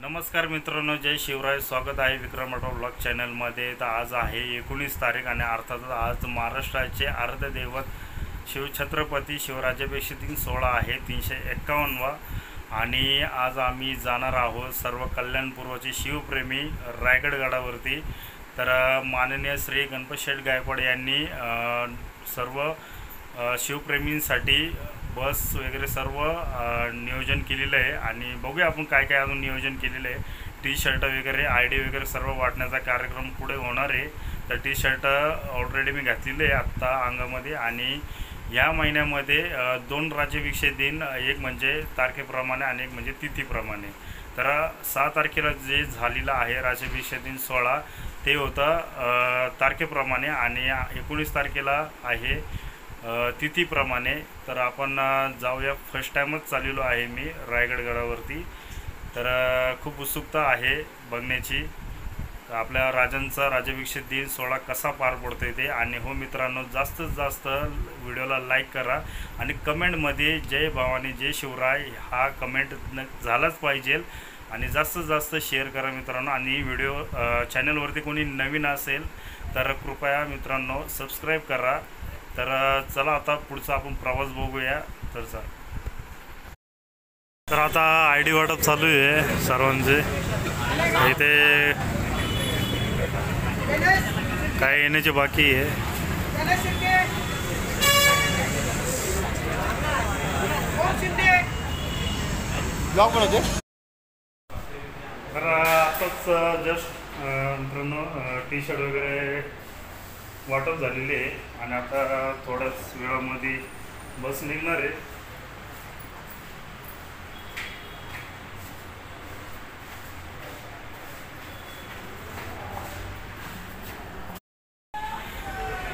नमस्कार मित्रांनो, जय शिवराय. स्वागत आहे विक्रम राठोड ब्लॉग चॅनलमध्ये. तर आज आहे 19 तारीख आणि अर्थातच आज महाराष्ट्राचे अर्धदैवत शिवछत्रपती शिवराज्याभिषेक सोहळा आहे 351वा. आणि आज आम्ही जाणार आहोत सर्व कल्याणपूर्वचे शिवप्रेमी रायगड गडावरती. तर माननीय श्री गणपत शेठ गायकवाड यांनी सर्व शिवप्रेमींसाठी बस वगैरे सर्व नियोजन केलेलं आहे. आणि बघूया आपण काय काय अजून नियोजन केलेलं आहे. टी शर्ट वगैरे ID वगैरे सर्व वाटण्याचा कार्यक्रम पुढे होणार आहे. तर टी शर्ट ऑलरेडी मी घातलेले आहे आत्ता अंगामध्ये. आणि या महिन्यामध्ये 2 राज्याभिषेक दिन, एक म्हणजे तारखेप्रमाणे आणि एक म्हणजे तिथीप्रमाणे. तर 6 तारखेला जे झालेलं आहे राज्याभिषेक दिन सोहळा ते होतं तारखेप्रमाणे आणि 19 तारखेला आहे तिथीप्रमाणे. तर आपण जाऊया. फर्स्ट टाईमच चाललेलो आहे मी रायगड गडावरती. तर खूप उत्सुकता आहे बघण्याची आपल्या राजांचा राज्याभिषेक दिन सोहळा कसा पार पडतोय ते. आणि हो मित्रांनो, जास्तीत जास्त व्हिडिओला लाईक करा आणि कमेंटमध्ये जय भवानी जय शिवराय हा कमेंट झालाच पाहिजे. आणि जास्तीत जास्त शेअर करा मित्रांनो. आणि व्हिडिओ चॅनलवरती कोणी नवीन असेल तर कृपया मित्रांनो सबस्क्राईब करा. तर चला आता पुढचा आपण प्रवास बघूया. तर आता ID वाटप चालू आहे सर्वांचे. इथे काय येण्याची बाकी आहे. तर आताच जस्ट मित्रांनो टी शर्ट वगैरे वाटप झालेली आहे आणि आता थोड्याच वेळामध्ये बस निघणार आहे.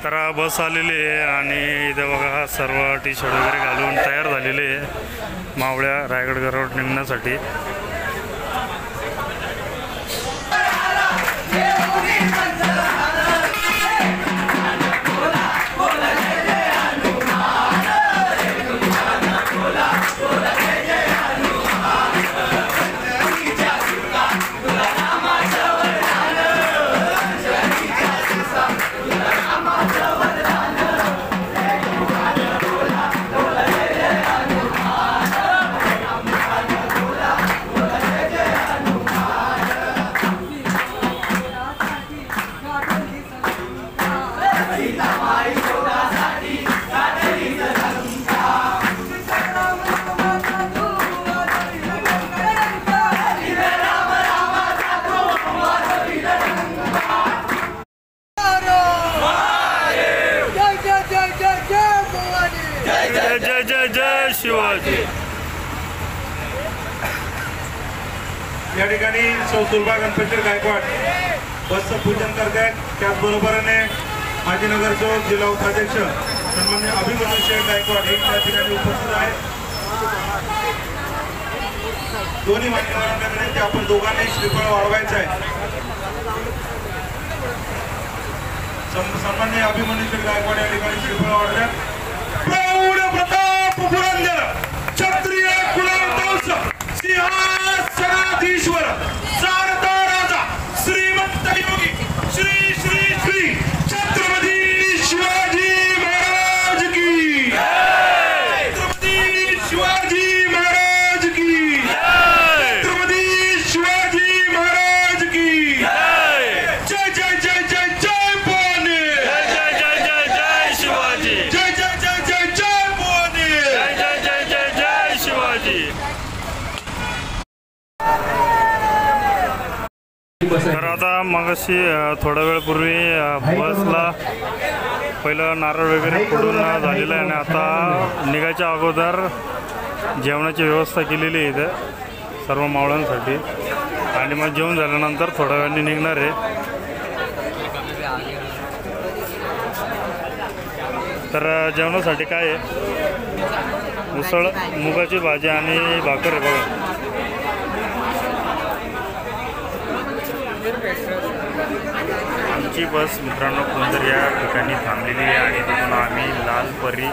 तर बस आलेली आहे आणि इथे बघा सर्व टी शर्ट वगैरे घालून तयार झालेले आहे मावळ्या रायगड गडावर निघण्यासाठी. जय जय जय शिवाजी. या ठिकाणी सुलभा गणपत शेठ गायकवाड बसचं पूजन करतात. त्याचबरोबरीने माजी नगरसेवक जिल्हा उपाध्यक्ष सन्माननीय अभिमन्यू शेठ गायकवाड हे त्या ठिकाणी उपस्थित आहेत. दोन्ही मान्यवरांकडे ते आपण दोघांनी श्रीफळ वाढवायचं आहे. सन्माननीय अभिमन्यू शेठ गायकवाड या ठिकाणी श्रीफळ वाढवतात. प्रौढ प्रताप पुरंदर क्षत्रिय कुलवंश सिंहासनाधीश्वर सारदा राजा श्रीमंत योगी श्री श्री श्री छत्रपती शिवाजी महाराज की छत्रपती शिवाजी महाराज की छत्रपती शिवाजी महाराज की जय जय जय जय जय भवानी जय जय जय जय शिवाजी. जय जय जय जय जय भवानी जय जय जय जय जय शिवाजी. तर आता मगाशी थोड्या वेळपूर्वी बसला पहिलं नारळ वगैरे फोडून झालेलं आहे आणि आता निघायच्या अगोदर जेवणाची व्यवस्था केलेली आहे इथं सर्व मावळ्यांसाठी. आणि मग जेवण झाल्यानंतर थोड्या वेळाने निघणार आहे. तर जेवणासाठी काय आहे, उसळ, मुगाची भाजी आणि भाकर आहे बघा. आमची बस मित्रांनो पुंदर या ठिकाणी थांबलेली आहे आणि तिथून आम्ही लालपरी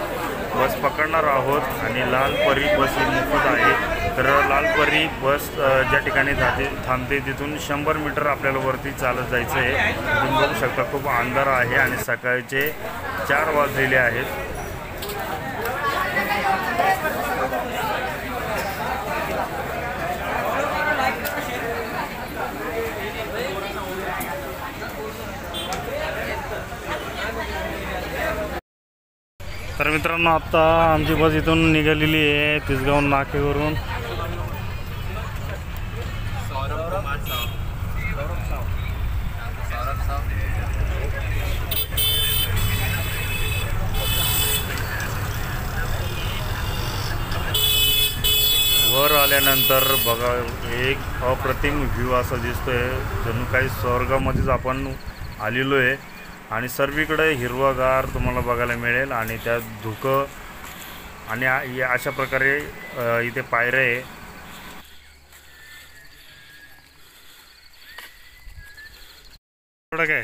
बस पकडणार आहोत आणि लालपरी बस ही मोफत आहे. तर लालपरी बस ज्या ठिकाणी थांबते तिथून 100 मीटर आपल्याला वरती चालत जायचं आहे. तुम्ही बघू शकता खूप अंधार आहे आणि सकाळचे 4 वाजलेले आहेत. तर मित्रांनो आता आमची बस इथून निघालेली आहे तिसगाव नाकेवरून. वर आल्यानंतर बघा एक अप्रतिम व्ह्यू असा दिसतोय, जणू काही स्वर्गामध्येच आपण आलेलो आहे. आणि सर्वीकडे हिरवागार तुम्हाला बघायला मिळेल आणि त्यात धुकं आणि अशा प्रकारे इथे पायऱ्या आहे. थोडं काय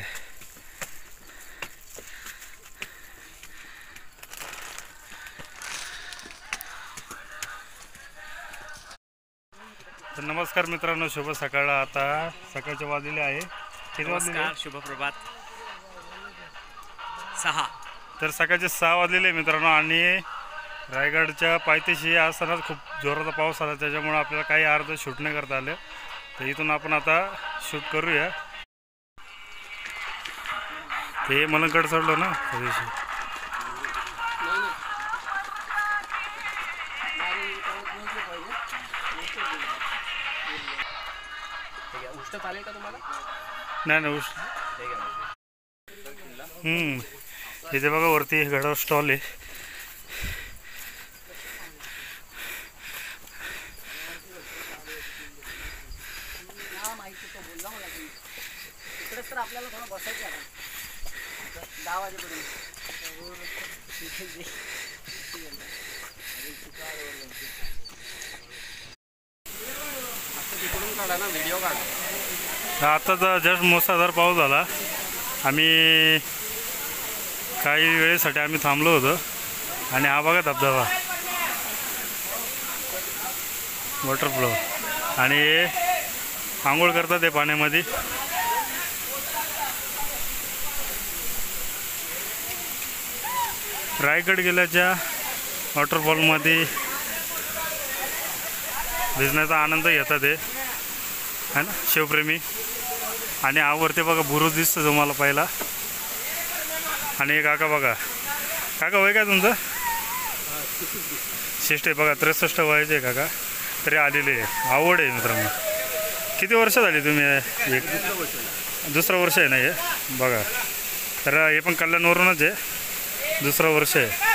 तर नमस्कार मित्रांनो, शुभ सकाळ. आता सकाळच्या वाजलेले आहे. किती वाजले? शुभ प्रभात. 6. तर सकाळचे 6 वाजलेले मित्रांनो आणि रायगडच्या पायथ्याशी असतानाच खूप जोराचा पाऊस आला, त्याच्यामुळे आपल्याला काही अर्ध शूट नाही करता आलं. तर इथून आपण आता शूट करूया. हे मलंगड चढलो ना त्या दिवशी. चालेल का तुम्हाला? नाही इथे बघा वरती गडावर स्टॉल आहे. इकडेच तर आपल्याला थोडं बसायचं आहे 10 वाजेपर्यंत. तिकडून काढा ना, व्हिडिओ काढा. आता जस्ट मुसळधार पाऊस झाला. आम्ही काही वेळेसाठी आम्ही थांबलो होतो आणि हा बघा धबधबा, वॉटरफ्लो, आणि आंघोळ करतात ते पाण्यामध्ये. रायगड किल्ल्याच्या वॉटरफॉलमध्ये भिजण्याचा आनंद घेतात ते, है ना शिवप्रेमी. आणि आवरते बघा बुरुज दिसतं तुम्हाला पहिला. आणि काका बघा, काका वय काय तुमचं? 60 बघा, 63 वयाचे आहे काका, तरी आलेले आहे. आवड आहे मित्रांनो. किती वर्ष झाली तुम्ही? एक दुसरं वर्ष आहे ना हे बघा. तर हे पण कल्याणवरूनच आहे, दुसरं वर्ष आहे.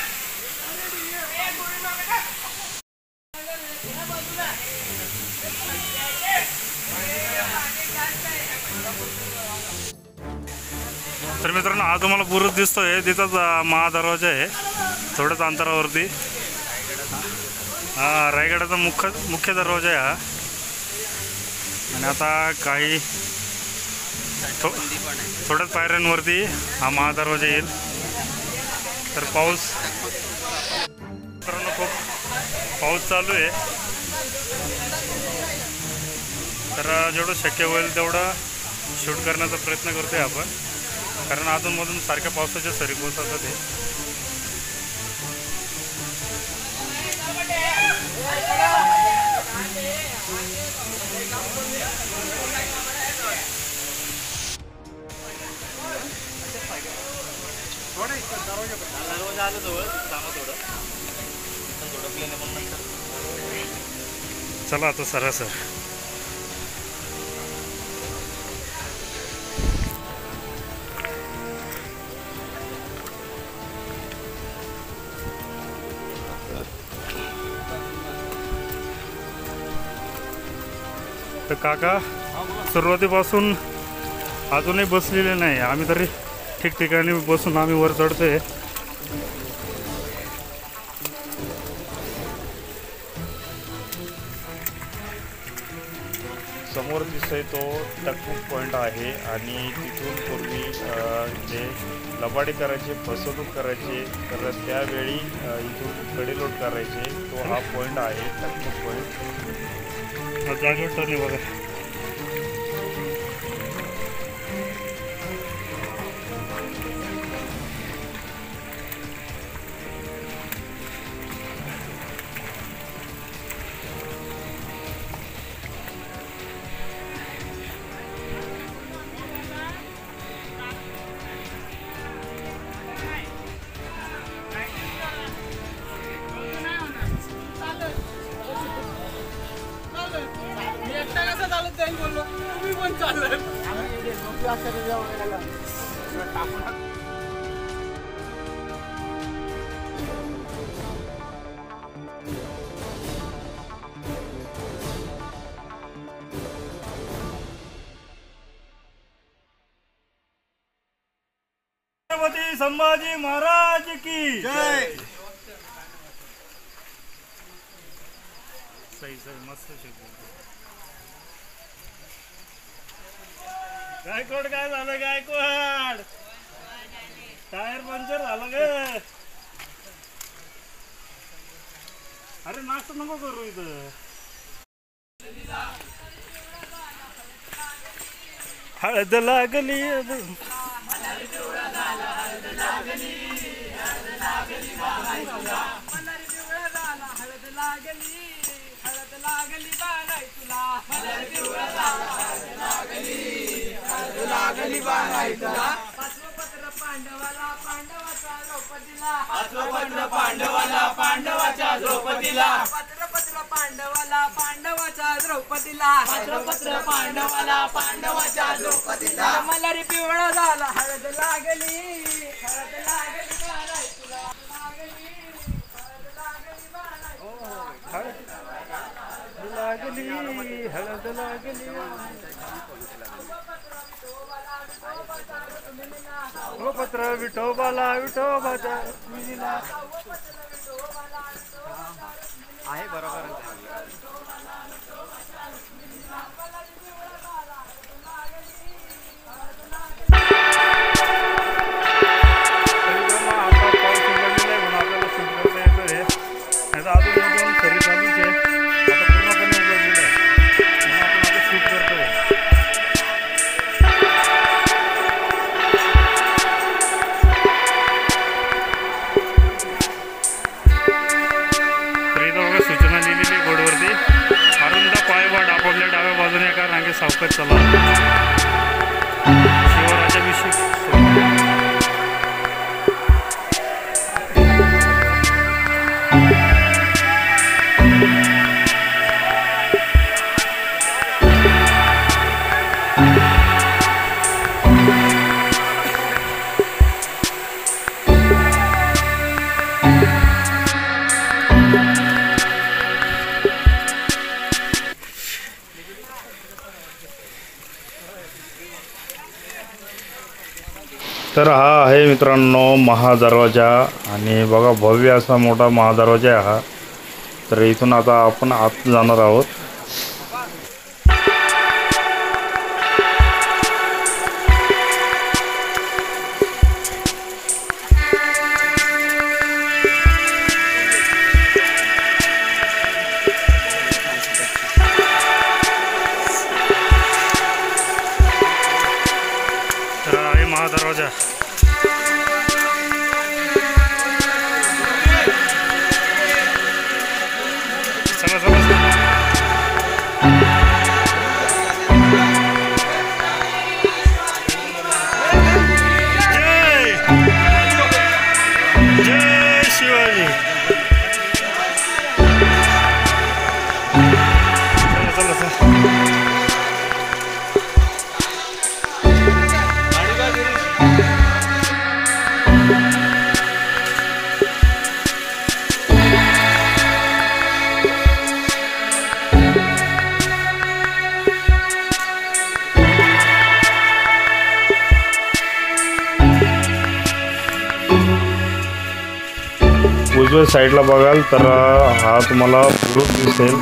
तर मित्रांनो हा तुम्हाला बुरुज दिसतोय, तिथंच महादरवाजा आहे थोडंच अंतरावरती. हा रायगडाचा मुख्य दरवाजा आहे हा. आणि आता काही थोड्याच पायऱ्यांवरती हा महादरवाजा येईल. तर पाऊस मित्रांनो खूप पाऊस चालू आहे. तर जेवढं शक्य होईल तेवढं शूट करण्याचा प्रयत्न करतोय आपण, कारण अधूनमधून सारख्या पावसाच्या सरी कोसळतात ते. चला आता सरासर तर काका सुरुवातीपासून अजूनही बसलेले नाही. आम्ही तरी ठिकठिकाणी बसून आम्ही वर चढतोय. समोर दिसतोय तो टकमुक पॉईंट आहे आणि तिथून पूर्वी जे लबाडी करायचे, फसवणूक करायचे, तर त्यावेळी इथून कडेलोट करायचे, तो हा पॉईंट आहे टकमुक पॉईंट. जागेवर टर्न बघा. छत्रपती संभाजी महाराज की जय. सही मस्त शिकवलं. गायकवाड काय झालं? गायकवाड टायर पंक्चर झालं ग. अरे नाश्ता नको करू इथं. हळद लागली पांडवाच्या द्रौपदीला पत्र पांडवाच्या द्रौपदीला मलारी पिवळा झाला हळद लागली हळद लागली. हो पत्र विठोबाला विठोबाच्या आहे बरोबर. सावकाश चला. शिवराज्याभिषेक तर हा आहे मित्रांनो महादरवाजा. आणि बघा भव्य असा मोठा महादरवाजा आहे हा. तर इथून आता आपण आत जाणार आहोत. तर हा आहे महादरवाजा. उजव्या साईडला बघाल तर हा तुम्हाला बुरुज दिसेल.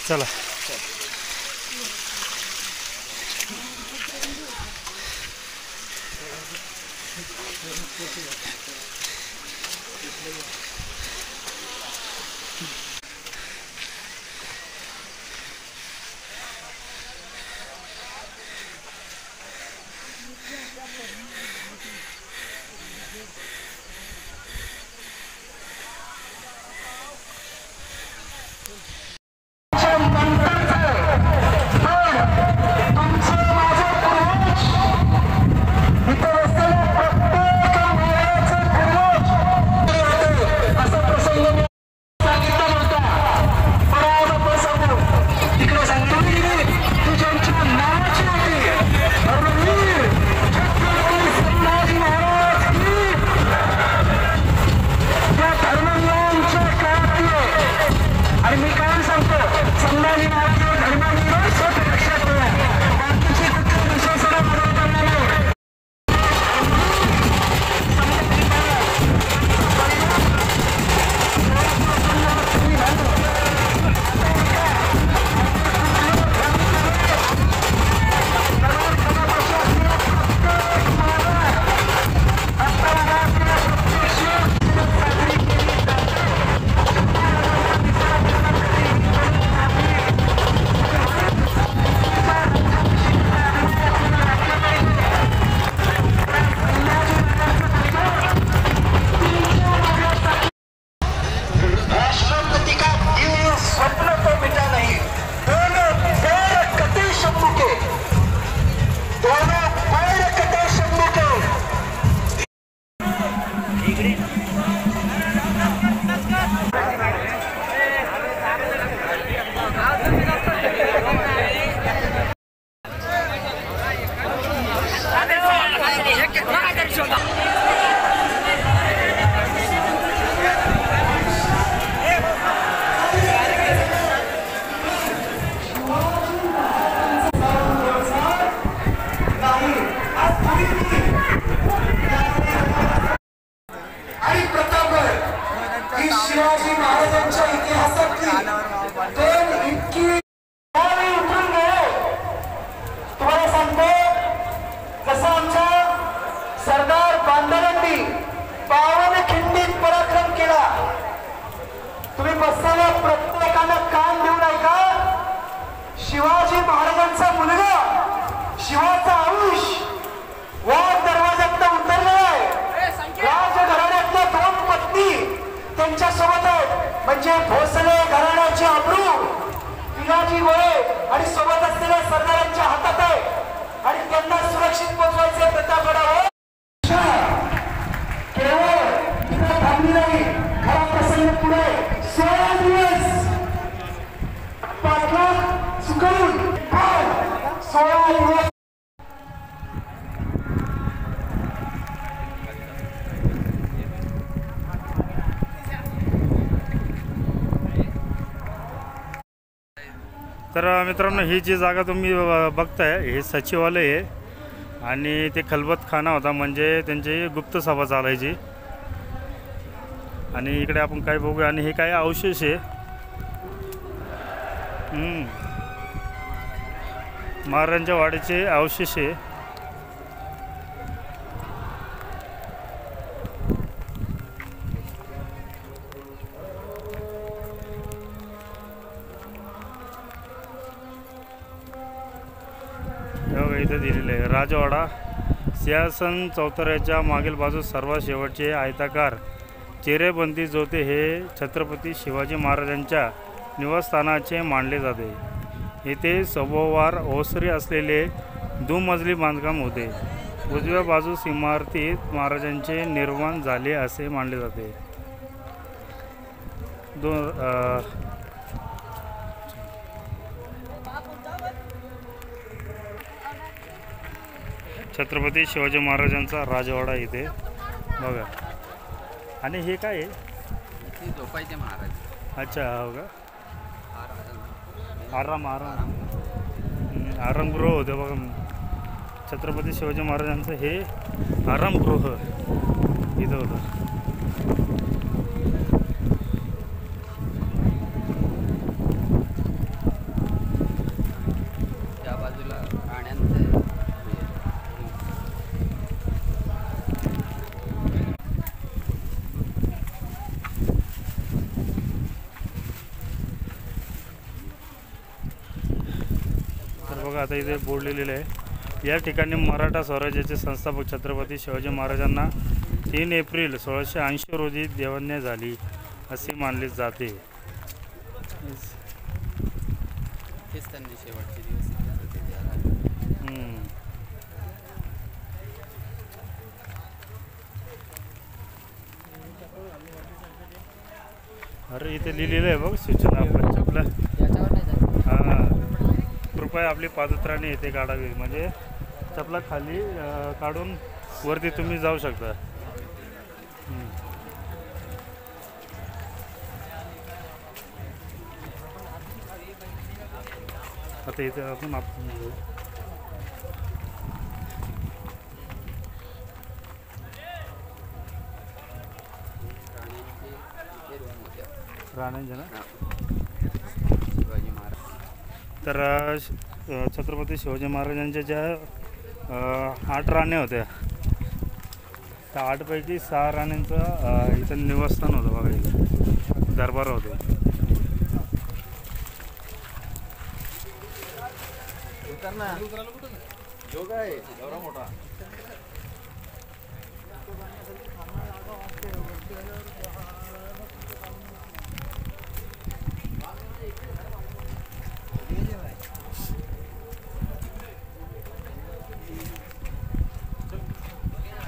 चला. शिवाजी महाराजांच्या इतिहासातली दोन इतकी उतरून गेले. तुम्हाला सांगतो, जसं आमच्या सरदार बांधवांनी पावनखिंडीत पराक्रम केला. तुम्ही बसताना प्रत्येकानं कान देऊन ऐका. शिवाजी महाराजांचा मुलगा, शिवाचा अंश वाघ दरवाज्यात उतरलेला आहे. राजघराण्यातल्या दोन पत्नी त्यांच्या सोबत आहेत, म्हणजे भोसले घराण्याची अब्रू पिलाजी वळे आणि सोबत असलेल्या सरदारांच्या हातात आहे. आणि त्यांना सुरक्षित पोहोचवायचे प्रतापगडावर केवळ तिथे थांबली नाही. खरा प्रसंग पुढे 16 दिवस पाठलाग चुकवून 16 दिवस तर मित्रांनो, ही जी जागा तुम्ही बघताय हे सचिवालय आहे आणि ते खलबतखाना होता, म्हणजे त्यांची गुप्त सभा चालायची. आणि इकडे आपण काय बघूया, आणि हे काय अवशेष आहे महाराजांच्या वाड्याचे अवशेष आहे. इथं दिलेलं आहे राजवाडा. सिंहासन चौतऱ्याच्या मागील बाजूस सर्वात शेवटचे आयताकार चिरेबंदी जोते हे छत्रपती शिवाजी महाराजांच्या निवासस्थानाचे मानले जाते. येथे सभोवार ओसरी असलेले दुमजली बांधकाम होते. उजव्या बाजूस इमारतीत महाराजांचे निर्माण झाले असे मानले जाते. छत्रपती शिवाजी महाराजांचा राजवाडा इथे बघा. आणि हे काय आहे? झोपायचे महाराज. अच्छा, हो का? आरामगृह होते बघा. छत्रपती शिवाजी महाराजांचं हे आरामगृह इथं होतं. बघा आता इथे बोर्ड लिहिलेलं आहे, या ठिकाणी मराठा स्वराज्याचे संस्थापक छत्रपती शिवाजी महाराजांना 3 एप्रिल 1680 रोजी देवज्ञ झाली असे मानले जाते. तेच त्यांनी शेवटचे दिवस अरे इथे लिहिलेलं आहे बघ सूचना पंचकला. याच्यावर नाही जात. हां, कृपया आपली पादत्राणे येथे काढावी, म्हणजे चपला खाली काढून वरती तुम्ही जाऊ शकता. आता इथे आपण घेऊ. राण्यांचे ना. शिवाजी महाराज तर छत्रपती शिवाजी महाराजांच्या ज्या 8 राण्या होत्या, त्या 8पैकी 6 राण्यांचं इथं निवासस्थान होतं बघा, इथं दरबार होते.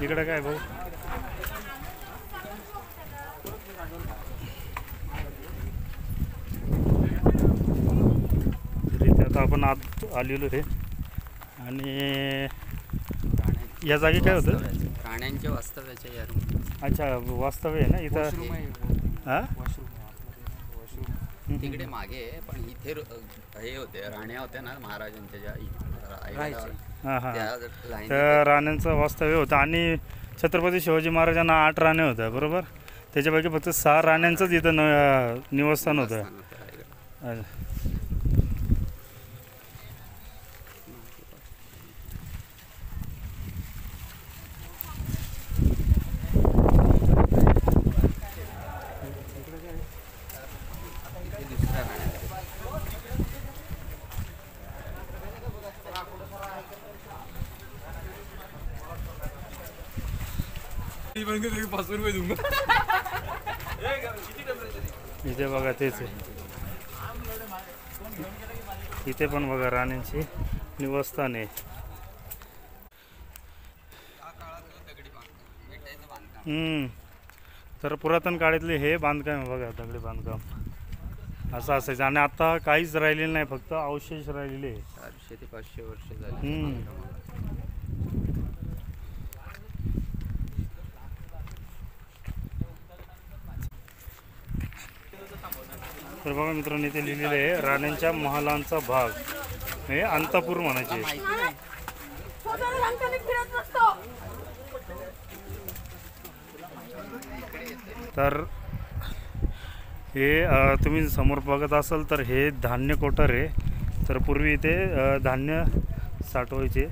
इकडे काय भाऊ, तरी आता आपण आत आलेलो आहे. आणि या जागी काय होतं? राण्यांच्या वास्तव्याच्या या अच्छा, वास्तव्य आहे ना इथं. हां, तिकडे मागे पण इथे हे होते, राण्या होत्या ना महाराजांच्या ज्या हां हां, त्या लाईन त्या राण्यांचं वास्तव्य होतं. आणि छत्रपती शिवाजी महाराजांना 8 राण्या होत्या बरोबर, त्याच्यापैकी फक्त 6 राण्यांचंच इथं निवासस्थान होतं. इथे बघा तेच आहे, इथे पण बघा राण्यांची निवासस्थान आहे. तर पुरातन काळातले हे बांधकाम आहे बघा, दगडी बांधकाम असं असायचं. आणि आता काहीच राहिलेलं नाही, फक्त अवशेष राहिलेले. 400 ते 500 वर्ष झाली. तर बघा मित्रांनो, इथे लिहिलेलं आहे राण्यांच्या महालांचा भाग, हे अंतपूर म्हणायचे. तर हे तुम्ही समोर बघत असाल तर हे धान्य कोठार आहे. तर पूर्वी इथे धान्य साठवायचे.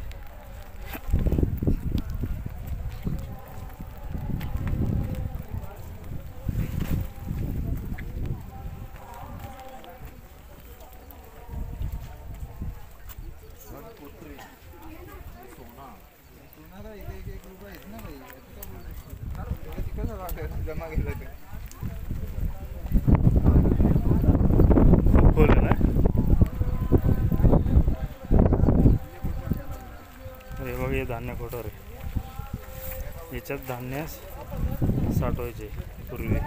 खूप खोल आहे ना. हे बघा, हे धान्य कोठार आहे, याच्यात धान्य साठवायचे पूर्वी.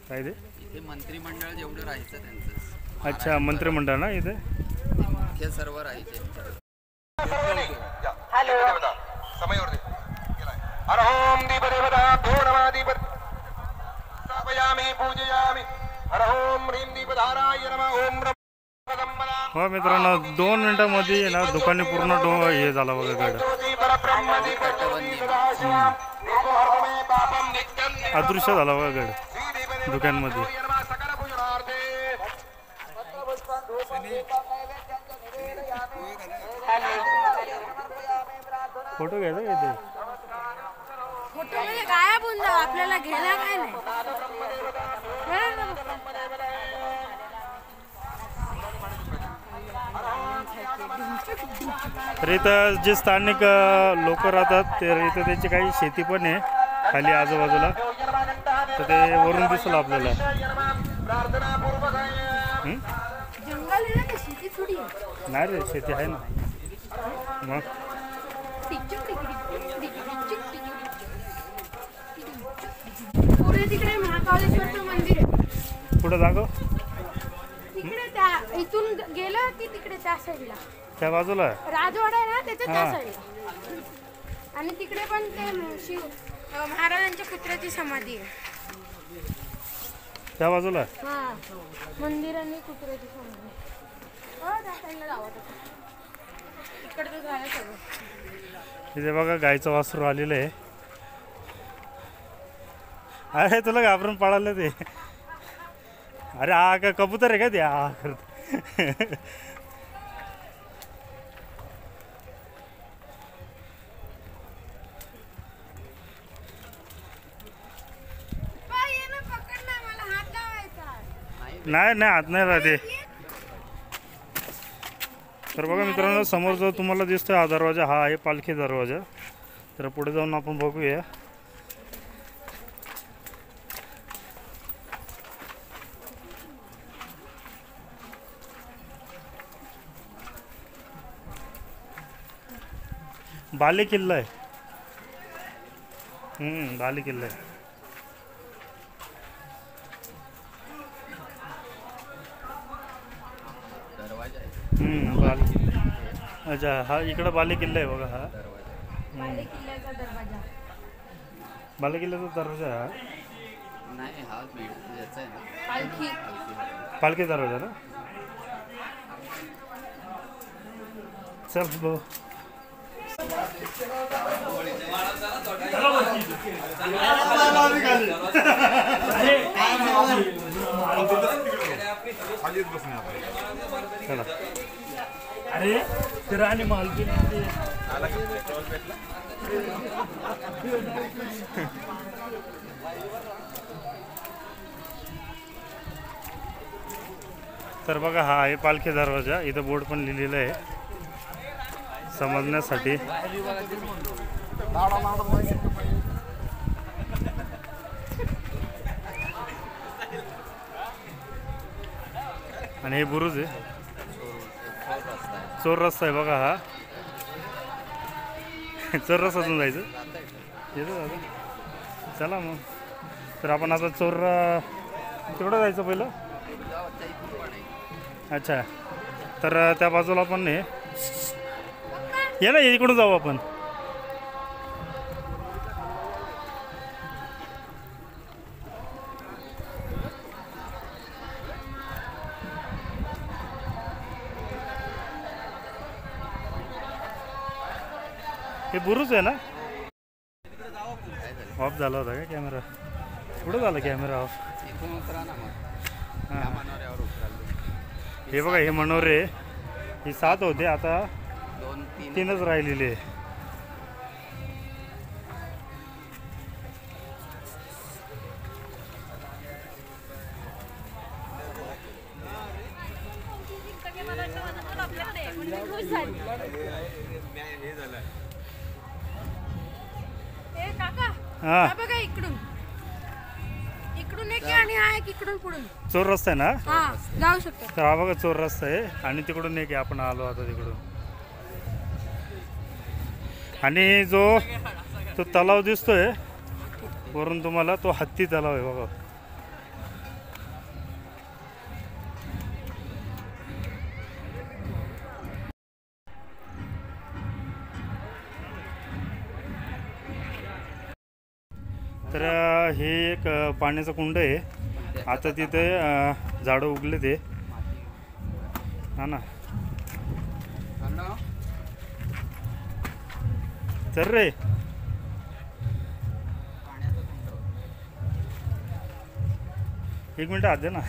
काय ते? इथे मंत्रिमंडळ जेवढं राहायचं त्यांचं. अच्छा, मंत्रिमंडळ ना इथे. ते मुख्य सर्व राहायचे. हॅलो, समयवरती हर ओम दीपदेवता पूर्णमादीप स्थापयामि पूजयामि. हर ओम ह्रीं दीपधाराय नमः. ओम हो मित्रांनो, 2 मिनिटांमध्ये आहे ना दुकाने पूर्ण हे झालं बघा गाड्या. अदृश्य झाला बघा गाड्या दुकानमध्ये. फोटो घ्यायचा का इथे? फोटो मध्ये गायब होऊन जाऊ आपल्याला घ्यायला काय नाही. तर इथं जे स्थानिक लोक राहतात तर इथं त्यांची काही शेती पण आहे खाली आजूबाजूला, तर ते वरून दिसलं आपल्याला. जंगल आहे ना, ते शेती थोडी आहे. नाही रे, शेती आहे ना. मग पुढे तिकडे महाकालेश्वरचं मंदिर आहे. पुढं जागो तिकडे त्या इथून गेलं की तिकडे त्या साईडला त्या बाजूला राजवाडा आहे ना, त्याच्या त्या साईडला. आणि तिकडे पण ते महाराजांच्या पुत्राची समाधी आहे. त्या बाजूला. हा, मंदिर आणि कुत्र्याची समाधी. हो, त्या साईडला जावं इकडचं झालं सगळं. इथे बघा गायचं वासरू आलेलं आहे. अरे तुला घाबरून पळालं ते. अरे हा का कबूतर आहे का ते? हा करत. नाही नाही, हात नाही राहते. तर बघा मित्रांनो, समोर जो तुम्हाला दिसतोय हा दरवाजा, हा आहे पालखी दरवाजा. तर पुढे जाऊन आपण बघूया. बाले किल्ला आहे. बाले किल्ला आहे. दरवाजा आहे. बाले. अच्छा, हा इकडं बाले किल्ला आहे बघा. हा बाले किल्ल्याचा दरवाजा. बाले किल्ल्याचा दरवाजा आहे हा. नाही, हा याचा आहे ना, पालखी. पालखी दरवाजा ना. चल भाऊ. अरे ते राणी मालकी तर बघा, हा आहे पालखी दरवाजा. इथं बोर्ड पण लिहिलेलं आहे समजण्यासाठी. आणि हे बुरुज आहे. चोर रस्ता आहे बघा हा. चोर रस्त्यातून जायचं येतो दादा. चला मग. तर आपण आता चोर तिकडं जायचं पहिलं. अच्छा, तर त्या बाजूला पण आहे. ये ना, इकडून जाऊ आपण. हे बुरुज आहे ना. ऑफ झाला होता का कॅमेरा? कुठं झाला कॅमेरा ऑफ? इथून उतरा ना मग. या मनोऱ्यावर उतराल. हे बघा, हे मनोरे ही 7 होते, आता 3च राहिलेले. हा, बघा इकडून एक आणि हा एक इकडून पुढून. चोर रस्ता आहे ना. हा, जाऊ शकतो. तर हा बघा चोर रस्ता आहे. आणि तिकडून एक आपण आलो आता तिकडून. आणि तो तलाव दिसतोय वरून तुम्हाला, तो हत्ती तलाव आहे बघा. तर हे एक पाण्याचं कुंड आहे. आता तिथे झाडं उगले ते हा ना. चल रे. एक मिनिट आत दे ना.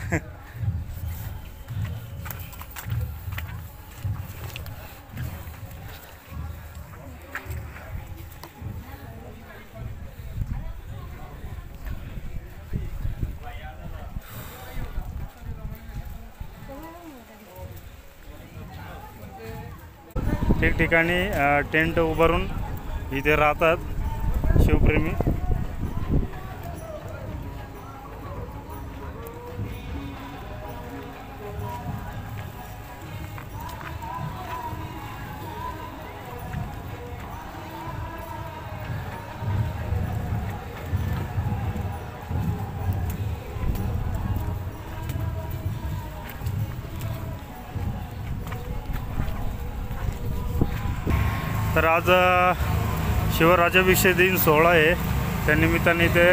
ठिकठिकाणी टेंट उभारून इथे राहतात शिवप्रेमी. तर आज शिवराज्याभिषेक दिन सोहळा आहे. त्यानिमित्ताने इथे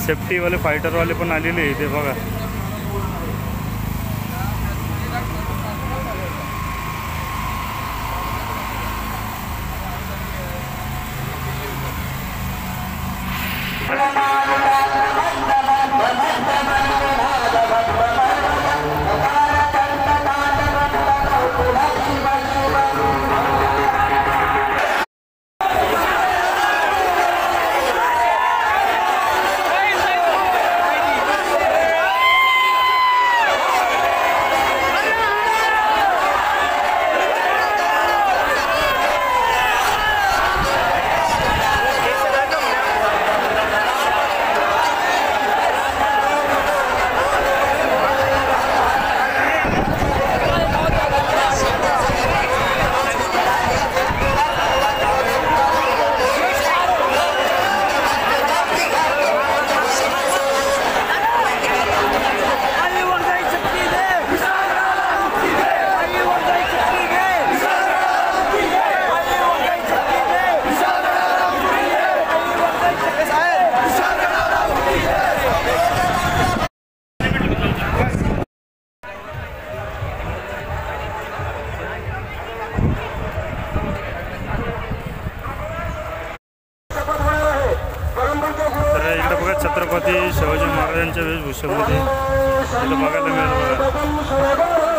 सेफ्टीवाले फायटरवाले पण आलेले आहे इथे बघा. छत्रपती शिवाजी महाराजांच्या वेशभूषेमध्ये इथं बघायला मिळेल बघा.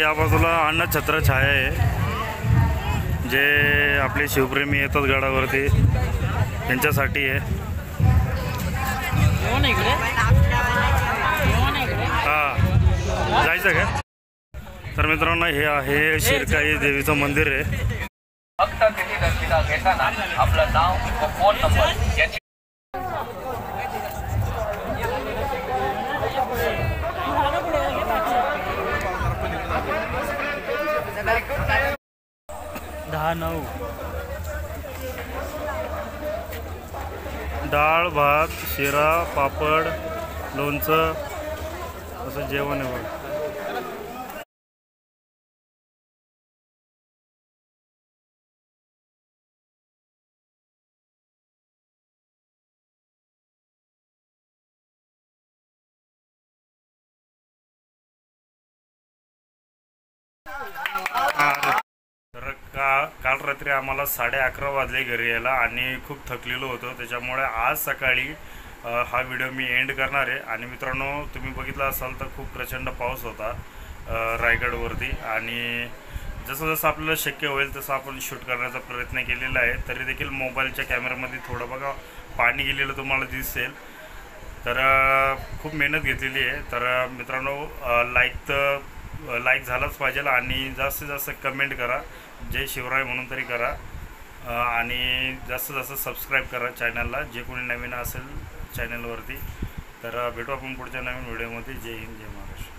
या बाजूला अन्नछत्र छाया आहे, जे आपले शिवप्रेमी येतात गडावरती त्यांच्यासाठी आहे. हां, जायचं का? तर मित्रांनो, हे आहे शिरकाई देवीचं मंदिर आहे. फक्त तिथे दर्शना घेताना आपलं नाव व फोन नंबर याची डाळ भात शिरा पापड लोणचं असं जेवण आहे बघ. तर काल रात्री आम्हाला 11:30 वाजले घरी यायला आणि खूप थकलेलो होतो. त्याच्यामुळे आज सकाळी हा व्हिडिओ मी एंड करणार आहे. आणि मित्रांनो, तुम्ही बघितलं असाल तर खूप प्रचंड पाऊस होता रायगडवरती, आणि जसं जसं आपल्याला शक्य होईल तसं आपण शूट करण्याचा प्रयत्न केलेला आहे. तरी देखील मोबाईलच्या कॅमेऱ्यामध्ये थोडं बघा पाणी गेलेलं तुम्हाला दिसेल. तर खूप मेहनत घेतलेली आहे. तर मित्रांनो, लाईक झालाच पाहिजे आणि जास्तीत जास्त कमेंट करा, जय शिवराय म्हणून तरी करा, आणि जास्तीत जास्त सबस्क्राईब करा चॅनलला, जे कोणी नवीन असेल चॅनलवरती. तर भेटू आपण पुढच्या नवीन व्हिडिओमध्ये. जय हिंद, जय महाराष्ट्र.